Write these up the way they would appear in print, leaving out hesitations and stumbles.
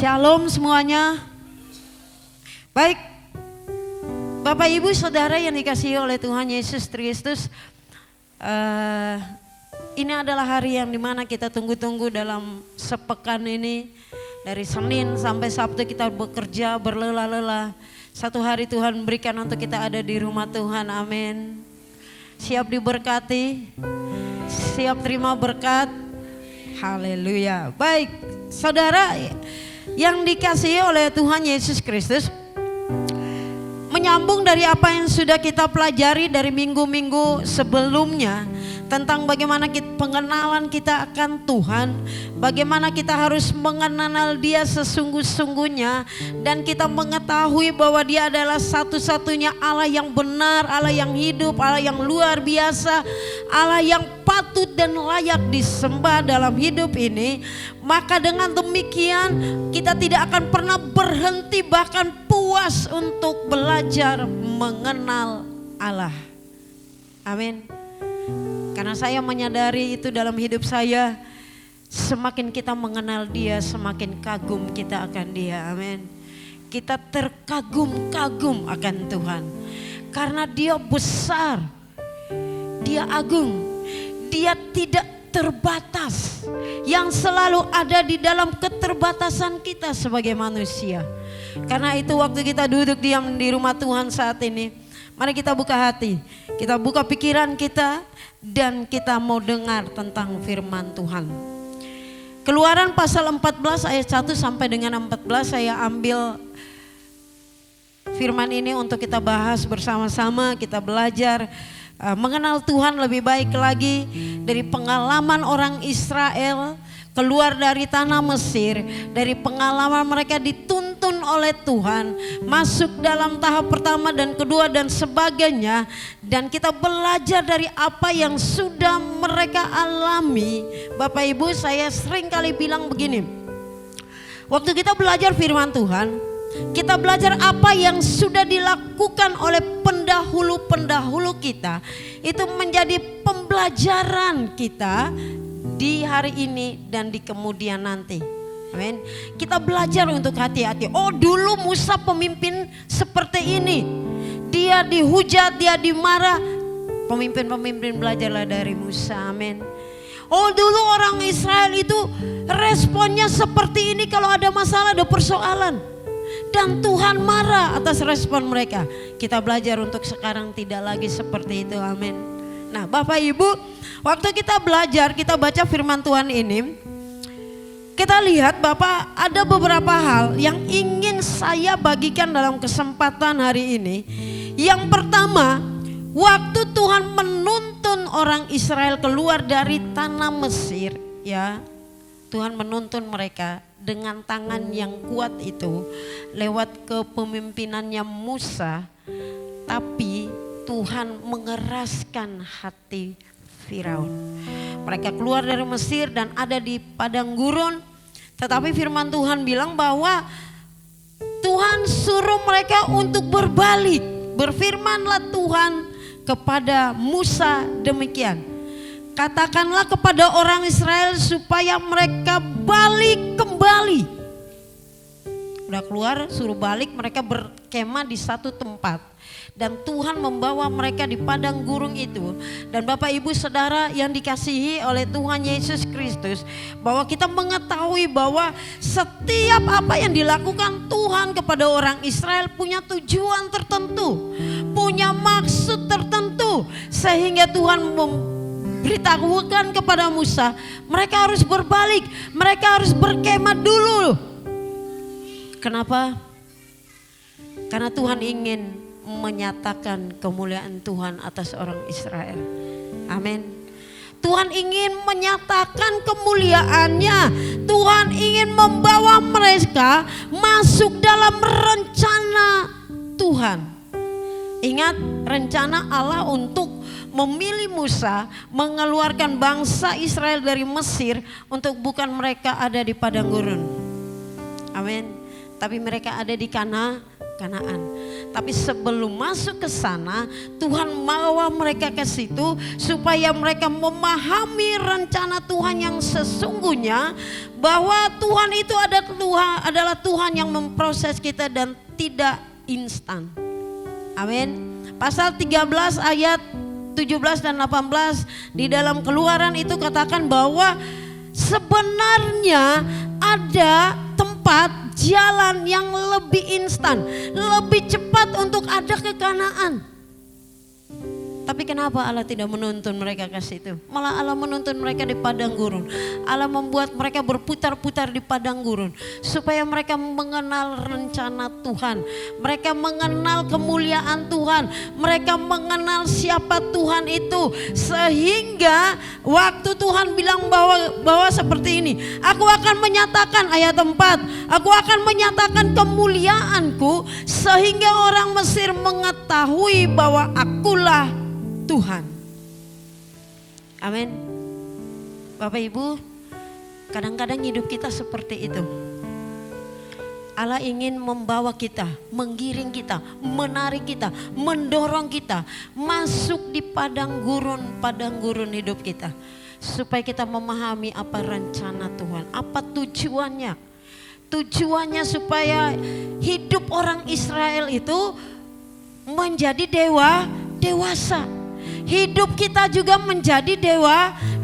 Shalom semuanya. Baik, Bapak Ibu Saudara yang dikasihi oleh Tuhan Yesus Kristus, ini adalah hari yang dimana kita tunggu-tunggu dalam sepekan ini. Dari Senin sampai Sabtu kita bekerja berlelah-lelah. Satu hari Tuhan berikan untuk kita ada di rumah Tuhan, amin. Siap diberkati, siap terima berkat, haleluya. Baik, saudara yang dikasihi oleh Tuhan Yesus Kristus, menyambung dari apa yang sudah kita pelajari dari minggu-minggu sebelumnya tentang bagaimana pengenalan kita akan Tuhan, bagaimana kita harus mengenal Dia sesungguh-sungguhnya, dan kita mengetahui bahwa Dia adalah satu-satunya Allah yang benar, Allah yang hidup, Allah yang luar biasa, Allah yang patut dan layak disembah dalam hidup ini. Maka dengan demikian kita tidak akan pernah berhenti, bahkan puas untuk belajar mengenal Allah. Amin. Karena saya menyadari itu dalam hidup saya, semakin kita mengenal Dia, semakin kagum kita akan Dia. Amin. Kita terkagum-kagum akan Tuhan. Karena Dia besar, Dia agung, Dia tidak terbatas, yang selalu ada di dalam keterbatasan kita sebagai manusia. Karena itu waktu kita duduk diam di rumah Tuhan saat ini, mari kita buka hati, kita buka pikiran kita, dan kita mau dengar tentang firman Tuhan. Keluaran pasal 14 ayat 1 sampai dengan 14, saya ambil firman ini untuk kita bahas bersama-sama, kita belajar mengenal Tuhan lebih baik lagi dari pengalaman orang Israel keluar dari tanah Mesir, dari pengalaman mereka dituntun oleh Tuhan masuk dalam tahap pertama dan kedua dan sebagainya, dan kita belajar dari apa yang sudah mereka alami. Bapak Ibu, saya sering kali bilang begini, waktu kita belajar firman Tuhan, kita belajar apa yang sudah dilakukan oleh pendahulu-pendahulu kita. Itu menjadi pembelajaran kita di hari ini dan di kemudian nanti. Amin. Kita belajar untuk hati-hati. Oh, dulu Musa pemimpin seperti ini. Dia dihujat, dia dimarah. Pemimpin-pemimpin belajarlah dari Musa. Amin. Oh, dulu orang Israel itu responnya seperti ini kalau ada masalah, ada persoalan. Dan Tuhan marah atas respon mereka. Kita belajar untuk sekarang tidak lagi seperti itu, amin. Nah Bapak Ibu, waktu kita belajar, kita baca firman Tuhan ini, kita lihat Bapak ada beberapa hal yang ingin saya bagikan dalam kesempatan hari ini. Yang pertama, waktu Tuhan menuntun orang Israel keluar dari tanah Mesir, ya, Tuhan menuntun mereka dengan tangan yang kuat itu lewat kepemimpinannya Musa, tapi Tuhan mengeraskan hati Firaun. Mereka keluar dari Mesir dan ada di padang gurun, tetapi firman Tuhan bilang bahwa Tuhan suruh mereka untuk berbalik. Berfirmanlah Tuhan kepada Musa demikian, katakanlah kepada orang Israel supaya mereka balik kembali. Udah keluar suruh balik, mereka berkemah di satu tempat. Dan Tuhan membawa mereka di padang gurun itu. Dan Bapak Ibu Saudara yang dikasihi oleh Tuhan Yesus Kristus, bahwa kita mengetahui bahwa setiap apa yang dilakukan Tuhan kepada orang Israel punya tujuan tertentu, punya maksud tertentu. Sehingga Tuhan beritahukan kepada Musa, mereka harus berbalik, mereka harus berkemah dulu. Kenapa? Karena Tuhan ingin menyatakan kemuliaan Tuhan atas orang Israel. Amin. Tuhan ingin menyatakan kemuliaannya Tuhan ingin membawa mereka masuk dalam rencana Tuhan. Ingat rencana Allah untuk memilih Musa mengeluarkan bangsa Israel dari Mesir untuk bukan mereka ada di padang gurun. Amin. Tapi mereka ada di Kanaan. Tapi sebelum masuk ke sana, Tuhan bawa mereka ke situ supaya mereka memahami rencana Tuhan yang sesungguhnya, bahwa Tuhan itu adalah Tuhan yang memproses kita dan tidak instan. Amin. Pasal 13 ayat 17 dan 18 di dalam Keluaran itu katakan bahwa sebenarnya ada tempat jalan yang lebih instan, lebih cepat untuk ada ke Kanaan. Tapi kenapa Allah tidak menuntun mereka ke situ? Malah Allah menuntun mereka di padang gurun. Allah membuat mereka berputar-putar di padang gurun supaya mereka mengenal rencana Tuhan. Mereka mengenal kemuliaan Tuhan. Mereka mengenal siapa Tuhan itu. Sehingga waktu Tuhan bilang bahwa seperti ini, aku akan menyatakan, ayat 4, aku akan menyatakan kemuliaanku sehingga orang Mesir mengetahui bahwa akulah Tuhan. Amin. Bapak Ibu, kadang-kadang hidup kita seperti itu. Allah ingin membawa kita, menggiring kita, menarik kita, mendorong kita masuk di padang gurun hidup kita, supaya kita memahami apa rencana Tuhan, apa tujuannya. Tujuannya supaya hidup orang Israel itu menjadi dewasa. Hidup kita juga menjadi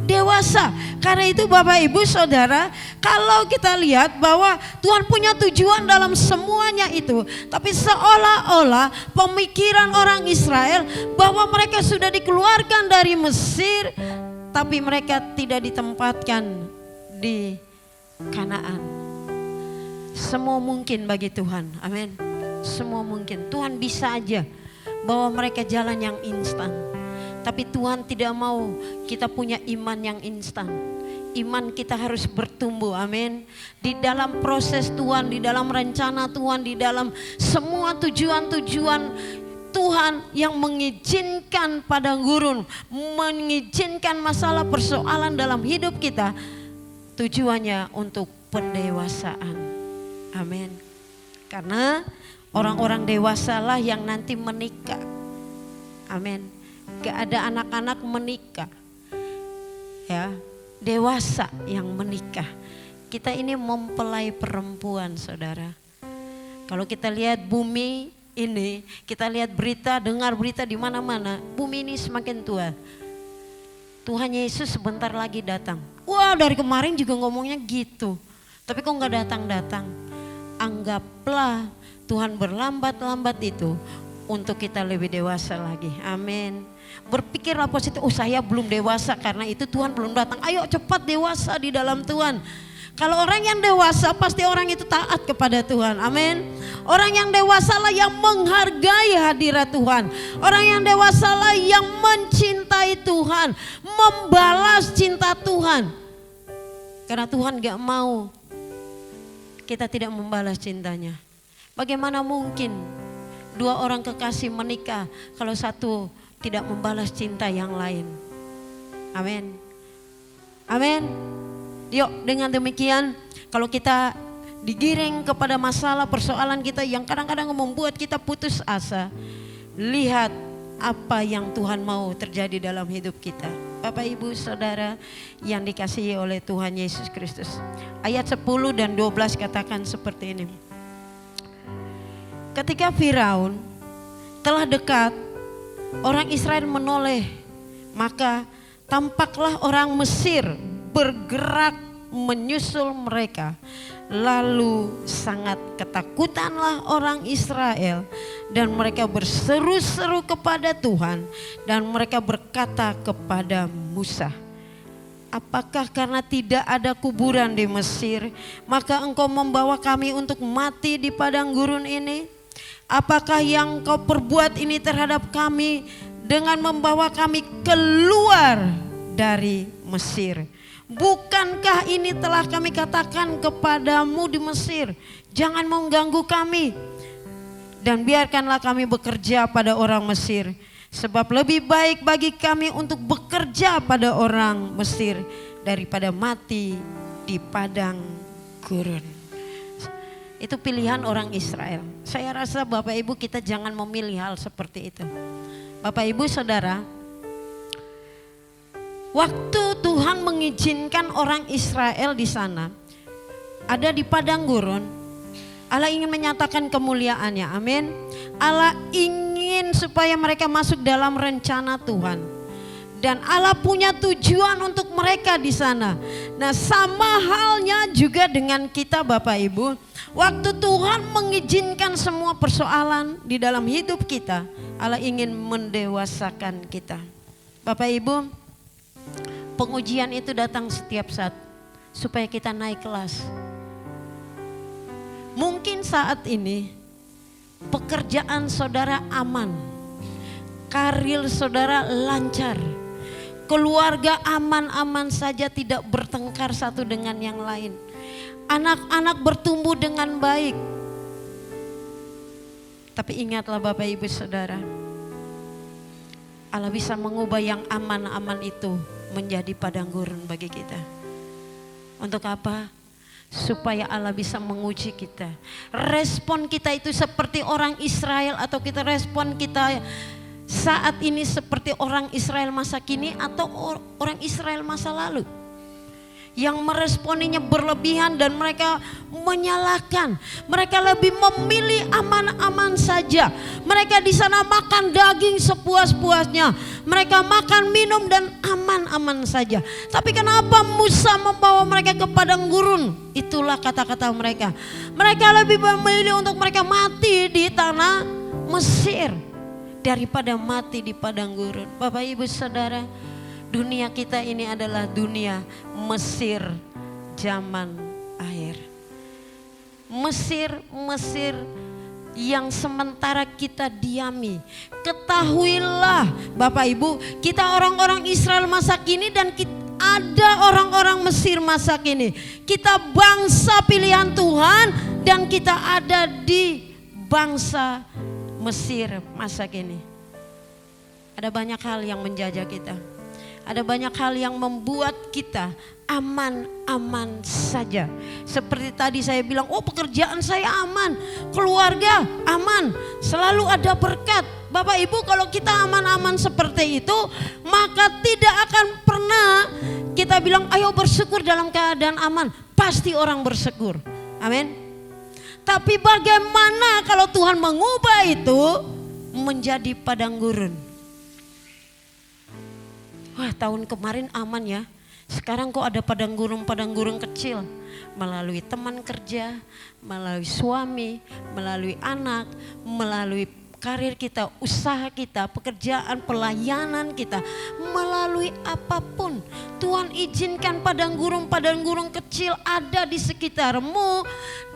dewasa. Karena itu Bapak Ibu Saudara, kalau kita lihat bahwa Tuhan punya tujuan dalam semuanya itu, tapi seolah-olah pemikiran orang Israel bahwa mereka sudah dikeluarkan dari Mesir, tapi mereka tidak ditempatkan di Kanaan. Semua mungkin bagi Tuhan, amin. Semua mungkin, Tuhan bisa aja bawa mereka jalan yang instan. Tapi Tuhan tidak mau kita punya iman yang instan. Iman kita harus bertumbuh, amin. Di dalam proses Tuhan, di dalam rencana Tuhan, di dalam semua tujuan-tujuan Tuhan yang mengizinkan padang gurun, mengizinkan masalah persoalan dalam hidup kita, tujuannya untuk pendewasaan, amin. Karena orang-orang dewasalah yang nanti menikah, amin. Gak ada anak-anak menikah, ya, dewasa yang menikah. Kita ini mempelai perempuan, saudara. Kalau kita lihat bumi ini, kita lihat berita, dengar berita di mana-mana, bumi ini semakin tua. Tuhan Yesus sebentar lagi datang. Wah, dari kemarin juga ngomongnya gitu, tapi kok gak datang-datang. Anggaplah Tuhan berlambat-lambat itu untuk kita lebih dewasa lagi, amin. Berpikirlah positif, oh saya belum dewasa karena itu Tuhan belum datang. Ayo cepat dewasa di dalam Tuhan. Kalau orang yang dewasa pasti orang itu taat kepada Tuhan, amin. Orang yang dewasa lah yang menghargai hadirat Tuhan. Orang yang dewasa lah yang mencintai Tuhan, membalas cinta Tuhan. Karena Tuhan gak mau kita tidak membalas cintanya. Bagaimana mungkin dua orang kekasih menikah kalau satu tidak membalas cinta yang lain, amin. Amin. Yuk, dengan demikian kalau kita digiring kepada masalah persoalan kita yang kadang-kadang membuat kita putus asa, lihat apa yang Tuhan mau terjadi dalam hidup kita. Bapak Ibu Saudara yang dikasihi oleh Tuhan Yesus Kristus, ayat 10 dan 12 katakan seperti ini. Ketika Firaun telah dekat, orang Israel menoleh, maka tampaklah orang Mesir bergerak menyusul mereka. Lalu sangat ketakutanlah orang Israel dan mereka berseru-seru kepada Tuhan dan mereka berkata kepada Musa, apakah karena tidak ada kuburan di Mesir, maka engkau membawa kami untuk mati di padang gurun ini? Apakah yang kau perbuat ini terhadap kami dengan membawa kami keluar dari Mesir? Bukankah ini telah kami katakan kepadamu di Mesir, jangan mengganggu kami dan biarkanlah kami bekerja pada orang Mesir. Sebab lebih baik bagi kami untuk bekerja pada orang Mesir daripada mati di padang gurun. Itu pilihan orang Israel. Saya rasa Bapak Ibu kita jangan memilih hal seperti itu. Bapak Ibu Saudara, waktu Tuhan mengizinkan orang Israel di sana, ada di padang gurun, Allah ingin menyatakan kemuliaannya, amin. Allah ingin supaya mereka masuk dalam rencana Tuhan. Dan Allah punya tujuan untuk mereka di sana. Nah, sama halnya juga dengan kita Bapak Ibu. Waktu Tuhan mengizinkan semua persoalan di dalam hidup kita, Allah ingin mendewasakan kita. Bapak Ibu, pengujian itu datang setiap saat supaya kita naik kelas. Mungkin saat ini pekerjaan saudara aman, karir saudara lancar, keluarga aman-aman saja, tidak bertengkar satu dengan yang lain. Anak-anak bertumbuh dengan baik. Tapi ingatlah Bapak Ibu Saudara, Allah bisa mengubah yang aman-aman itu menjadi padang gurun bagi kita. Untuk apa? Supaya Allah bisa menguji kita. Respon kita itu seperti orang Israel atau kita respon kita saat ini seperti orang Israel masa kini atau orang Israel masa lalu. Yang meresponinya berlebihan dan mereka menyalahkan. Mereka lebih memilih aman-aman saja. Mereka di sana makan daging sepuas-puasnya. Mereka makan minum dan aman-aman saja. Tapi kenapa Musa membawa mereka ke padang gurun? Itulah kata-kata mereka. Mereka lebih memilih untuk mereka mati di tanah Mesir daripada mati di padang gurun. Bapak Ibu Saudara, dunia kita ini adalah dunia Mesir zaman akhir. Mesir yang sementara kita diami. Ketahuilah Bapak Ibu, kita orang-orang Israel masa kini dan ada orang-orang Mesir masa kini. Kita bangsa pilihan Tuhan dan kita ada di bangsa Mesir masa kini. Ada banyak hal yang menjajah kita. Ada banyak hal yang membuat kita aman-aman saja. Seperti tadi saya bilang, oh pekerjaan saya aman, keluarga aman, selalu ada berkat. Bapak Ibu, kalau kita aman-aman seperti itu, maka tidak akan pernah kita bilang ayo bersyukur dalam keadaan aman. Pasti orang bersyukur, amin. Tapi bagaimana kalau Tuhan mengubah itu menjadi padang gurun? Wah, tahun kemarin aman ya. Sekarang kok ada padang gurun kecil. Melalui teman kerja, melalui suami, melalui anak, melalui karir kita, usaha kita, pekerjaan, pelayanan kita. Melalui apapun. Tuhan izinkan padang gurun kecil ada di sekitarmu.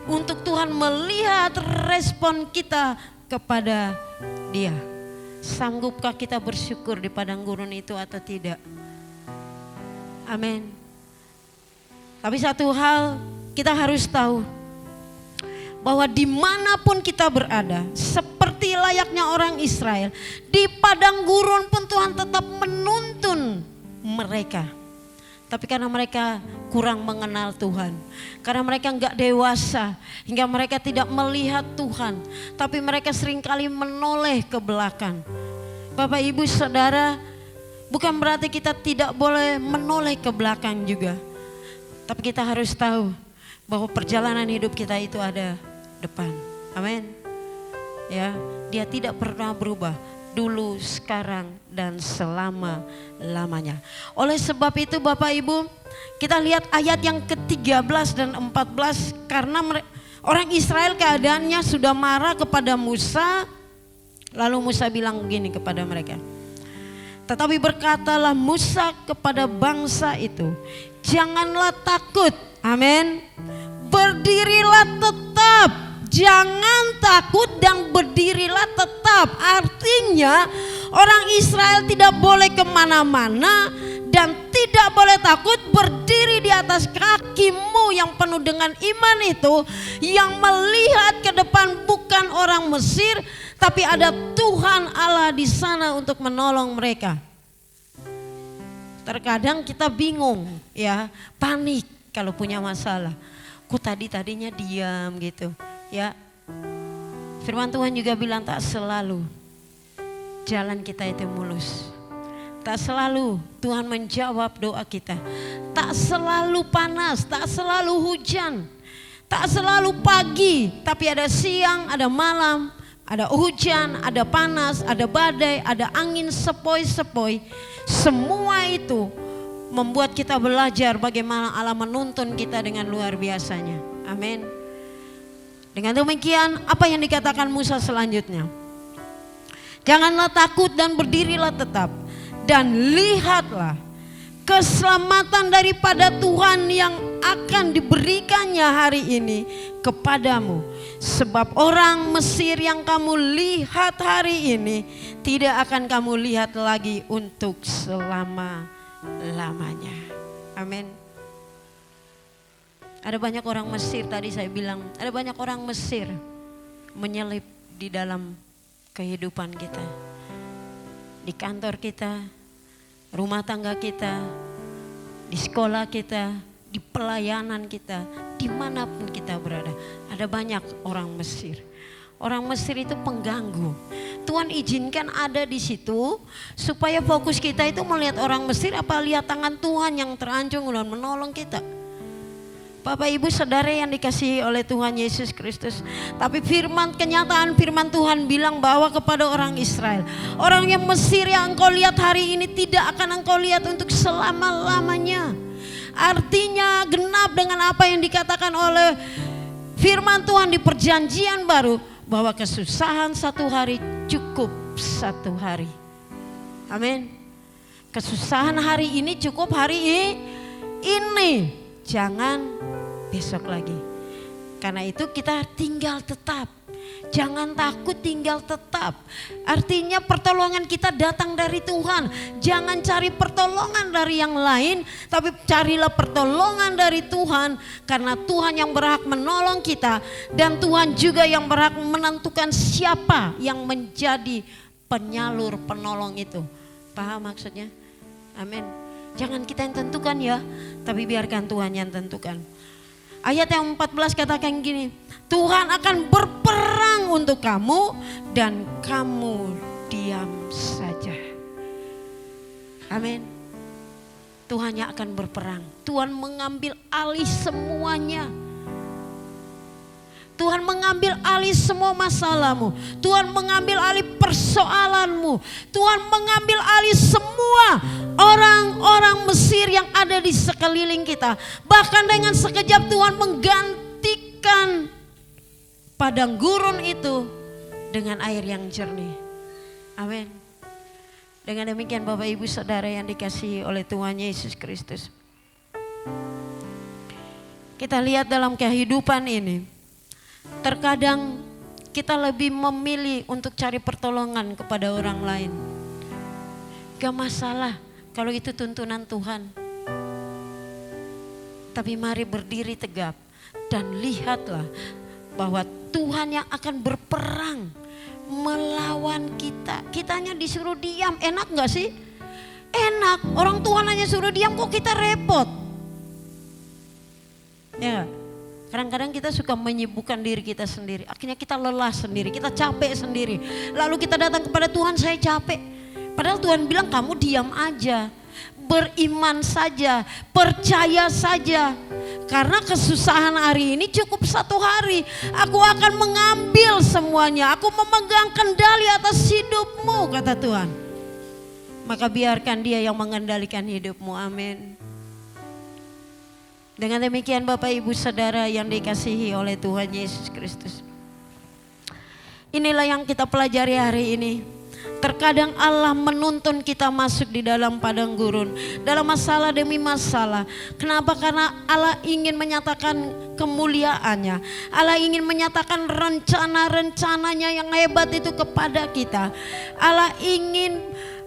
Untuk Tuhan melihat respon kita kepada Dia. Sanggupkah kita bersyukur di padang gurun itu atau tidak? Amin. Tapi satu hal kita harus tahu, bahwa dimanapun kita berada, seperti layaknya orang Israel, di padang gurun pun Tuhan tetap menuntun mereka. Tapi karena mereka kurang mengenal Tuhan, karena mereka enggak dewasa, hingga mereka tidak melihat Tuhan, tapi mereka seringkali menoleh ke belakang. Bapak Ibu Saudara, bukan berarti kita tidak boleh menoleh ke belakang juga. Tapi kita harus tahu bahwa perjalanan hidup kita itu ada depan. Amin. Ya, Dia tidak pernah berubah. Dulu, sekarang, dan selama-lamanya. Oleh sebab itu Bapak Ibu, kita lihat ayat yang ke-13 dan 14. Karena orang Israel keadaannya sudah marah kepada Musa. Lalu Musa bilang begini kepada mereka. Tetapi berkatalah Musa kepada bangsa itu, janganlah takut. Amin. Berdirilah tetap. Jangan takut dan berdirilah tetap. Artinya orang Israel tidak boleh kemana-mana dan tidak tidak boleh takut, berdiri di atas kakimu yang penuh dengan iman itu, yang melihat ke depan bukan orang Mesir, tapi ada Tuhan Allah di sana untuk menolong mereka. Terkadang kita bingung ya, panik kalau punya masalah. Tadinya diam gitu ya. Firman Tuhan juga bilang tak selalu jalan kita itu mulus. Tak selalu Tuhan menjawab doa kita. Tak selalu panas, tak selalu hujan. Tak selalu pagi, tapi ada siang, ada malam, ada hujan, ada panas, ada badai, ada angin sepoi-sepoi. Semua itu membuat kita belajar bagaimana Allah menuntun kita dengan luar biasanya. Amin. Dengan demikian, apa yang dikatakan Musa selanjutnya? Janganlah takut dan berdirilah tetap. Dan lihatlah keselamatan daripada Tuhan yang akan diberikannya hari ini kepadamu. Sebab orang Mesir yang kamu lihat hari ini tidak akan kamu lihat lagi untuk selama-lamanya. Amin. Ada banyak orang Mesir, tadi saya bilang, ada banyak orang Mesir menyelip di dalam kehidupan kita. Di kantor kita, rumah tangga kita, di sekolah kita, di pelayanan kita, dimanapun kita berada. Ada banyak orang Mesir. Orang Mesir itu pengganggu. Tuhan izinkan ada di situ supaya fokus kita itu melihat orang Mesir apa lihat tangan Tuhan yang terancung dan menolong kita. Bapak Ibu Saudara yang dikasihi oleh Tuhan Yesus Kristus. Tapi kenyataan firman Tuhan bilang bahwa kepada orang Israel, orang yang Mesir yang engkau lihat hari ini tidak akan engkau lihat untuk selama-lamanya. Artinya genap dengan apa yang dikatakan oleh firman Tuhan di perjanjian baru, bahwa kesusahan satu hari cukup satu hari. Amin. Kesusahan hari ini cukup hari ini. Jangan besok lagi. Karena itu kita tinggal tetap. Jangan takut, tinggal tetap. Artinya pertolongan kita datang dari Tuhan. Jangan cari pertolongan dari yang lain, tapi carilah pertolongan dari Tuhan. Karena Tuhan yang berhak menolong kita, dan Tuhan juga yang berhak menentukan siapa yang menjadi penyalur penolong itu. Paham maksudnya? Amin. Jangan kita yang tentukan ya, tapi biarkan Tuhan yang tentukan. Ayat yang 14 katakan gini, Tuhan akan berperang untuk kamu dan kamu diam saja. Amin. Tuhan yang akan berperang. Tuhan mengambil alih semuanya. Tuhan mengambil alih semua masalahmu. Tuhan mengambil alih persoalanmu. Tuhan mengambil alih semua orang-orang Mesir yang ada di sekeliling kita. Bahkan dengan sekejap Tuhan menggantikan padang gurun itu dengan air yang jernih. Amin. Dengan demikian Bapak Ibu Saudara yang dikasihi oleh Tuhan Yesus Kristus. Kita lihat dalam kehidupan ini. Terkadang kita lebih memilih untuk cari pertolongan kepada orang lain. Gak masalah kalau itu tuntunan Tuhan. Tapi mari berdiri tegap dan lihatlah bahwa Tuhan yang akan berperang melawan kita. Kitanya disuruh diam, enak gak sih? Enak, orang Tuhan hanya suruh diam kok kita repot. Ya. Kadang-kadang kita suka menyibukkan diri kita sendiri. Akhirnya kita lelah sendiri, kita capek sendiri. Lalu kita datang kepada Tuhan, saya capek. Padahal Tuhan bilang kamu diam aja. Beriman saja, percaya saja. Karena kesusahan hari ini cukup satu hari. Aku akan mengambil semuanya. Aku memegang kendali atas hidupmu, kata Tuhan. Maka biarkan Dia yang mengendalikan hidupmu, amin. Dengan demikian Bapak Ibu Saudara yang dikasihi oleh Tuhan Yesus Kristus. Inilah yang kita pelajari hari ini. Terkadang Allah menuntun kita masuk di dalam padang gurun. Dalam masalah demi masalah. Kenapa? Karena Allah ingin menyatakan kemuliaannya. Allah ingin menyatakan rencana-rencananya yang hebat itu kepada kita. Allah ingin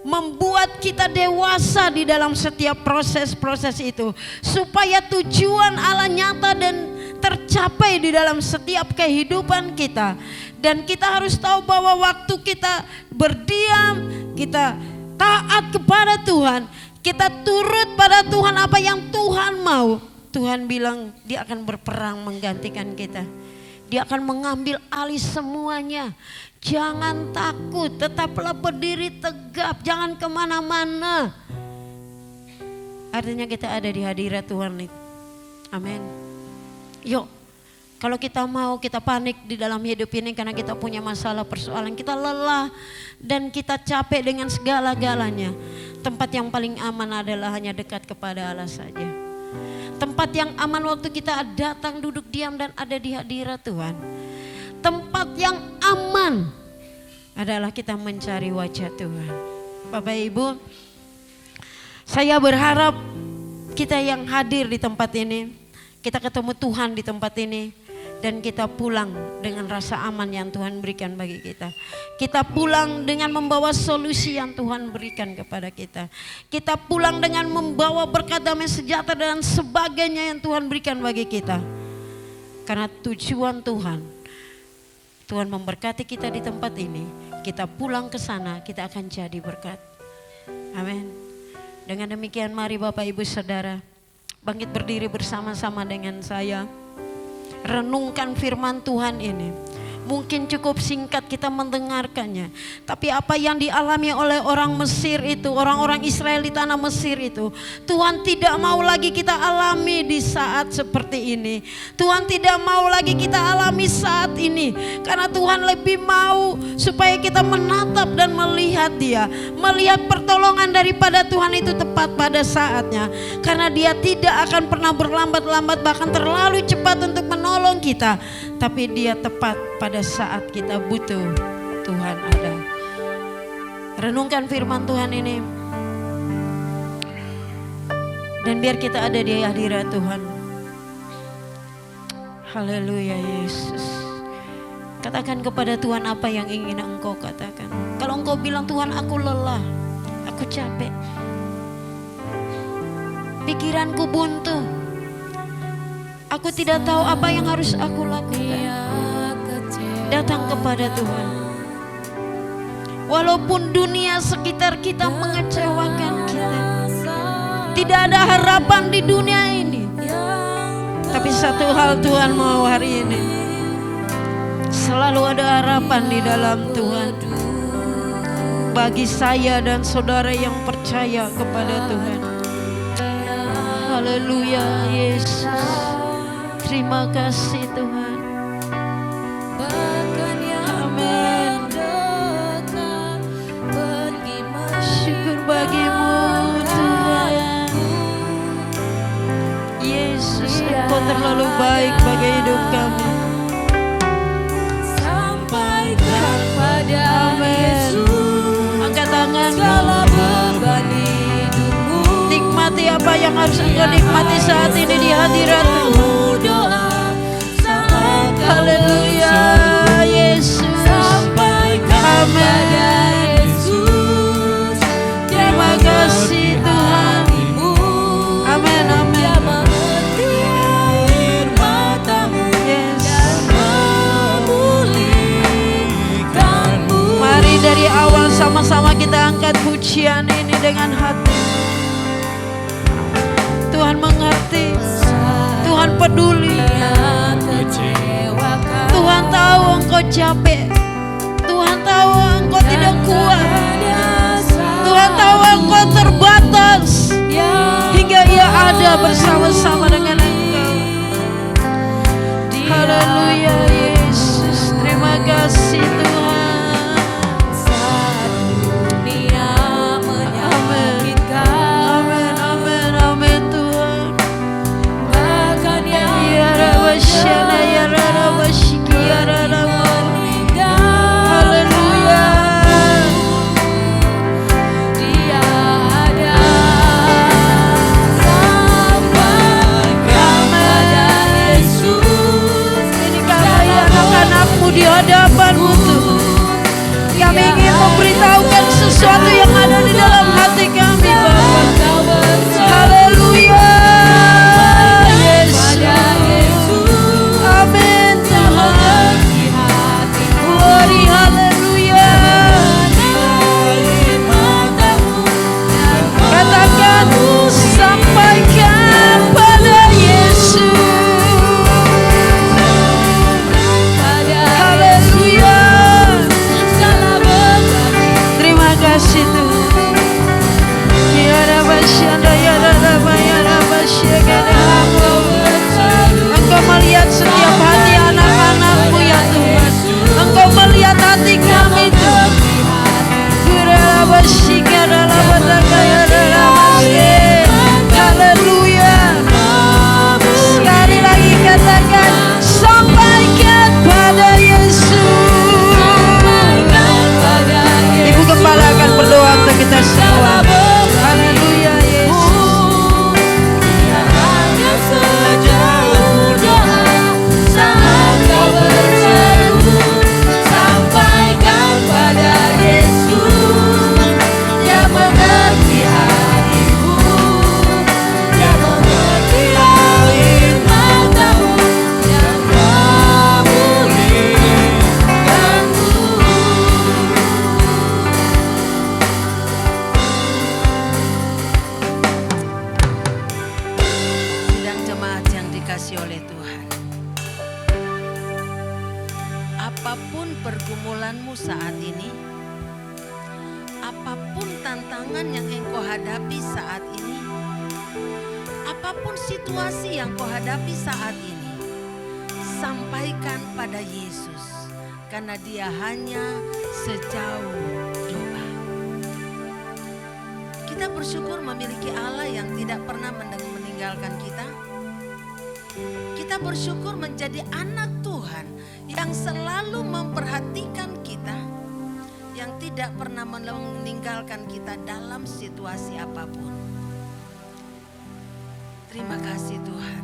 membuat kita dewasa di dalam setiap proses-proses itu, supaya tujuan Allah nyata dan tercapai di dalam setiap kehidupan kita. Dan kita harus tahu bahwa waktu kita berdiam, kita taat kepada Tuhan, kita turut pada Tuhan apa yang Tuhan mau, Tuhan bilang dia akan berperang menggantikan kita. Dia akan mengambil alih semuanya. Jangan takut, tetaplah berdiri tegap, jangan kemana-mana. Artinya kita ada di hadirat Tuhan. Amin. Yuk, kalau kita mau, kita panik di dalam hidup ini karena kita punya masalah, persoalan, kita lelah dan kita capek dengan segala-galanya. Tempat yang paling aman adalah hanya dekat kepada Allah saja. Tempat yang aman waktu kita datang, duduk diam dan ada di hadirat Tuhan. Tempat yang aman adalah kita mencari wajah Tuhan. Bapak Ibu, saya berharap kita yang hadir di tempat ini, kita ketemu Tuhan di tempat ini, dan kita pulang dengan rasa aman yang Tuhan berikan bagi kita. Kita pulang dengan membawa solusi yang Tuhan berikan kepada kita. Kita pulang dengan membawa berkat, damai sejahtera dan sebagainya yang Tuhan berikan bagi kita. Karena tujuan Tuhan memberkati kita di tempat ini. Kita pulang ke sana, kita akan jadi berkat. Amin. Dengan demikian mari Bapak Ibu Saudara, bangkit berdiri bersama-sama dengan saya. Renungkan firman Tuhan ini. Mungkin cukup singkat kita mendengarkannya, tapi apa yang dialami oleh orang Mesir itu, orang-orang Israel di tanah Mesir itu, Tuhan tidak mau lagi kita alami di saat seperti ini. Tuhan tidak mau lagi kita alami saat ini, karena Tuhan lebih mau supaya kita menatap dan melihat Dia, melihat pertolongan daripada Tuhan itu tepat pada saatnya, karena Dia tidak akan pernah berlambat-lambat, bahkan terlalu cepat untuk menolong kita, tapi Dia tepat pada saat kita butuh. Tuhan ada. Renungkan firman Tuhan ini, dan biar kita ada di hadirat Tuhan. Haleluya Yesus. Katakan kepada Tuhan apa yang ingin engkau katakan. Kalau engkau bilang, Tuhan aku lelah, aku capek, pikiranku buntu, aku tidak tahu apa yang harus aku lakukan. Datang kepada Tuhan. Walaupun dunia sekitar kita mengecewakan kita, tidak ada harapan di dunia ini, tapi satu hal Tuhan mau hari ini, selalu ada harapan di dalam Tuhan. Bagi saya dan saudara yang percaya kepada Tuhan. Haleluya Yesus. Terima kasih Tuhan. Syukur bagimu Tuhan. Yesus, Engkau terlalu baik bagi hidup kami. Sampaikan pada Yesus, angkat tangan, segala beban hidupmu. Nikmati apa yang harus engkau nikmati saat ini di hadirat Tuhan. Haleluya Yesus. Sampaikan pada Yesus, Terima kasih Tuhan. Amin, amin. Dia mengerti air matamu dan memulihkanmu. Mari dari awal sama-sama kita angkat pujian ini dengan hati. Tuhan mengerti, Tuhan peduli, Tuhan tahu engkau capek, Tuhan tahu engkau tidak kuat, Tuhan tahu engkau terbatas, hingga Ia ada bersama-sama dengan engkau. Haleluya Yesus, terima kasih Tuhan. Saat dunia menyakitkan, Amin, amin, amin Tuhan. bahkan yang Ya Rabbashana, ya Rabbashiki, ya Rabbashana. Haleluya. Dia ada. Sampaikan pada Yesus, Ini kami anak-anakmu di hadapanmu Tuhan. Kami ingin memberitahukan sesuatu yang ada di Apapun pergumulanmu saat ini, apapun tantangan yang engkau hadapi saat ini, apapun situasi yang kau hadapi saat ini, sampaikan pada Yesus, karena Dia hanya sejauh doa. Kita bersyukur memiliki Allah yang tidak pernah meninggalkan kita. Kita bersyukur menjadi anak Tuhan yang selalu memperhatikan kita, yang tidak pernah meninggalkan kita dalam situasi apapun. Terima kasih Tuhan.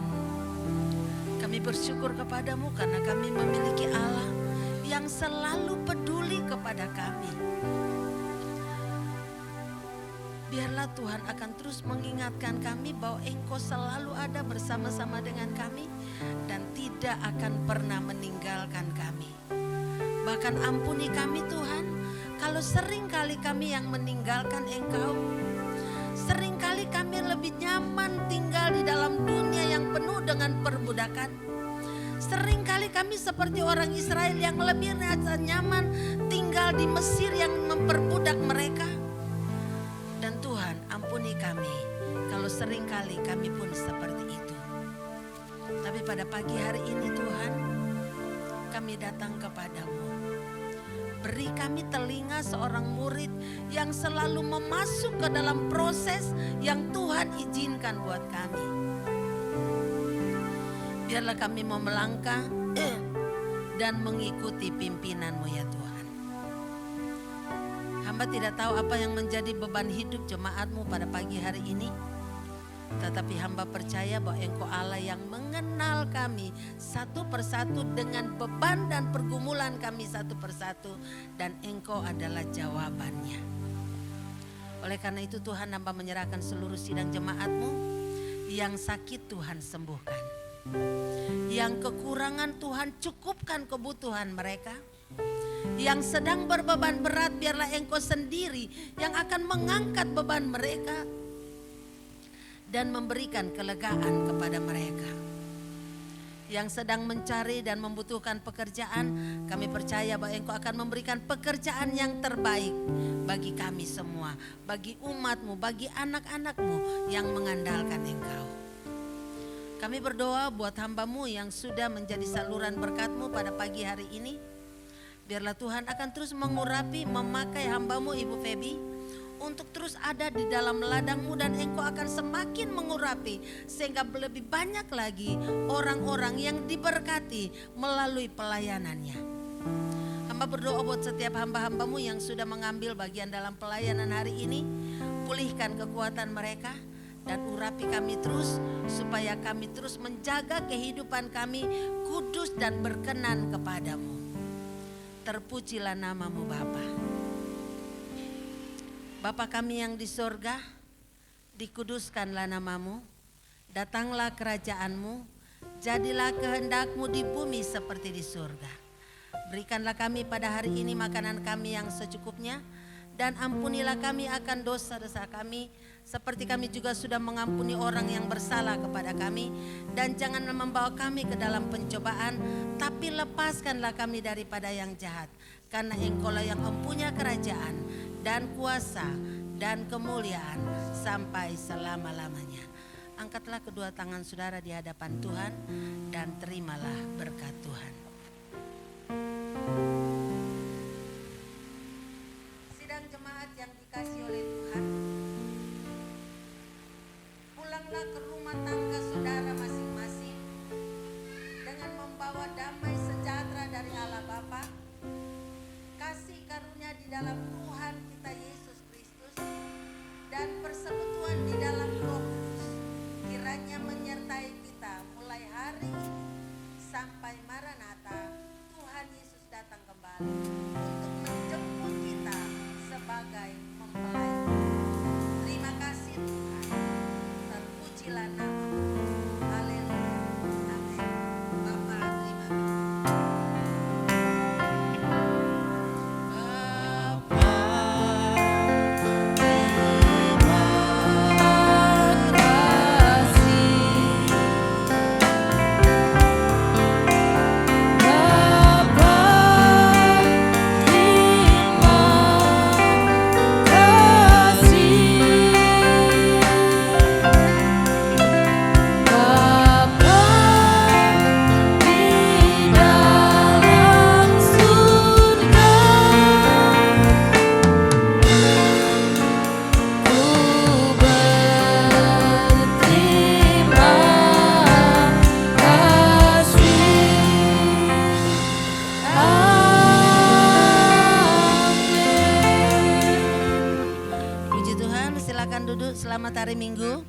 Kami bersyukur kepadamu karena kami memiliki Allah yang selalu peduli kepada kami. Biarlah Tuhan akan terus mengingatkan kami bahwa Engkau selalu ada bersama-sama dengan kami dan tidak akan pernah meninggalkan kami. Bahkan ampuni kami Tuhan, kalau sering kali kami yang meninggalkan Engkau. Seringkali kami lebih nyaman tinggal di dalam dunia yang penuh dengan perbudakan. Seringkali kami seperti orang Israel yang lebih rasa nyaman tinggal di Mesir yang memperbudak mereka. Dan Tuhan ampuni kami kalau seringkali kami pun seperti itu. Tapi pada pagi hari ini Tuhan, kami datang kepadamu. Beri kami telinga seorang murid yang selalu memasuk ke dalam proses yang Tuhan izinkan buat kami. Biarlah kami mau melangkah dan mengikuti pimpinan-Mu ya Tuhan. Hamba tidak tahu apa yang menjadi beban hidup jemaat-Mu pada pagi hari ini. Tetapi hamba percaya bahwa Engkau Allah yang mengenal kami satu persatu dengan beban dan pergumulan kami satu persatu. Dan Engkau adalah jawabannya. Oleh karena itu Tuhan, hamba menyerahkan seluruh sidang jemaat-Mu. Yang sakit Tuhan sembuhkan. Yang kekurangan Tuhan cukupkan kebutuhan mereka. Yang sedang berbeban berat biarlah Engkau sendiri yang akan mengangkat beban mereka. Dan memberikan kelegaan kepada mereka. Yang sedang mencari dan membutuhkan pekerjaan, kami percaya bahwa Engkau akan memberikan pekerjaan yang terbaik bagi kami semua, bagi umat-Mu, bagi anak-anak-Mu yang mengandalkan Engkau. Kami berdoa buat hamba-Mu yang sudah menjadi saluran berkat-Mu pada pagi hari ini. Biarlah Tuhan akan terus mengurapi, memakai hamba-Mu Ibu Feby untuk terus ada di dalam ladang-Mu, dan Engkau akan semakin mengurapi sehingga lebih banyak lagi orang-orang yang diberkati melalui pelayanannya. Hamba berdoa buat setiap hamba-hamba-Mu yang sudah mengambil bagian dalam pelayanan hari ini. Pulihkan kekuatan mereka dan urapi kami terus supaya kami terus menjaga kehidupan kami kudus dan berkenan kepadamu. Terpujilah nama-Mu Bapa. Bapa kami yang di sorga, dikuduskanlah nama-Mu, datanglah kerajaan-Mu, jadilah kehendak-Mu di bumi seperti di surga. Berikanlah kami pada hari ini makanan kami yang secukupnya, dan ampunilah kami akan dosa-dosa kami, seperti kami juga sudah mengampuni orang yang bersalah kepada kami. Dan jangan membawa kami ke dalam pencobaan, tapi lepaskanlah kami daripada yang jahat. Karena Engkau-lah yang mempunyai kerajaan dan kuasa dan kemuliaan sampai selama-lamanya. Angkatlah kedua tangan saudara di hadapan Tuhan dan terimalah berkat Tuhan. Sidang jemaat yang dikasihi oleh Tuhan, pulanglah ke rumah tangga saudara masing-masing dengan membawa damai sejahtera dari Allah Bapa, kasih karunia di dalam Tuhan kita Yesus Kristus, dan persekutuan di dalam Roh Kudus kiranya menyertai kita mulai hari ini sampai Maranatha, Tuhan Yesus datang kembali untuk menjemput kita sebagai mempelai. Terima kasih Tuhan, terpujilah nama-Mu. Haleluya. Amin. Bapa terima Bapa silakan duduk. Selamat hari Minggu.